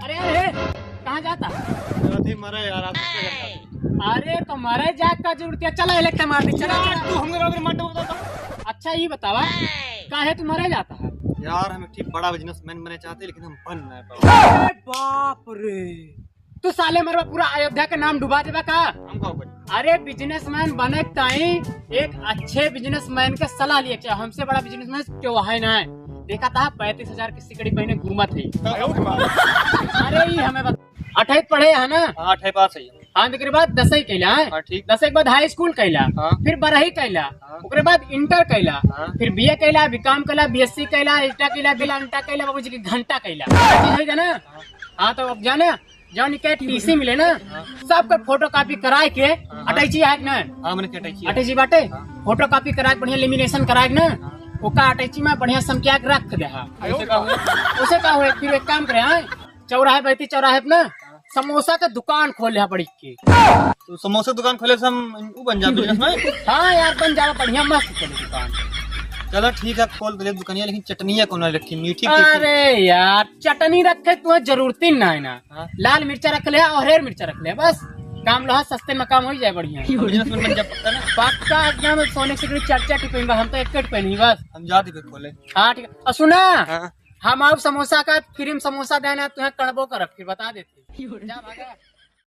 अरे अरे कहाँ जाता? मरे यार आप अरे तुम्हारे जाग का जरूरत है, चला इलेक्शन मार दी, चला चला। तू हमने मत बता। अच्छा ये बतावा काहे तुम्हारे जाता है? यार हम ठीक बड़ा बिजनेसमैन बनना चाहते लेकिन हम बन नहीं पाए। अरे बाप रे, तू साले मरवा पूरा अयोध्या का नाम डुबा देवा का? हम कहो बने। अरे बिजनेसमैन बने ताई एक अच्छे बिजनेसमैन के सलाह लिए क्या, हमसे बड़ा बिजनेसमैन क्यों है ना? देखा था 35,000 की सिकड़ी पहने घूमा थी। अरे ये हमें 28 पढ़े है ना? हाँ 28 पास है। हाँ के बाद 10 कैला है, हाँ ठीक। 10 के बाद हाई स्कूल कैला, हाँ। फिर 12 कैला, हाँ। उसके बाद इंटर कैला, हाँ। फिर बीए कैला, बीकॉम कैला, बीएससी कैला, इंटा कैला, बिलांटा कैला, बाबूजी की घंटा कैला। ठीक है ना? हाँ तो अब जाने जब निकल टीसी मिले ना सबका फोटो कॉपी कराए के अटैची है ना? हाँ मैंने क्या अटैची बाटे फोटो कॉपी कराए बढ़िया लेमिनेशन कराए ना, ओका अटैची में बढ़िया समकिया के रख दे। उसे का हुए फिर एक काम करे हैं, चौराहे बैठी चौराहे पे ना समोसा का दुकान खोले है बड़ी के। तो समोसा दुकान खोले से हम वो बन जाए बिजनेसमैन। हाँ यार बन जावा बढ़िया मस्त चले दुकान। चलो ठीक है खोल दे दुकानिया, लेकिन चटनिया कौन रखी मीठी? अरे यार चटनी रखे तुम्हें जरूरत ही ना है ना, हाँ। लाल मिर्चा रख ले और हरेर मिर्चा रख ले, बस काम लो, सस्ते में काम हो जाए बढ़िया। बिजनेसमैन बन जा पक्का ना? पक्का एकदम सोने की चर्चा टिपेंगे, हम तो एक पहनी बस। हम जाते फिर खोले। हाँ ठीक है, और सुना हाँ। हम आप समोसा का फ्री में समोसा देना तुम्हें कड़बो कर फिर बता देते। जा भागा।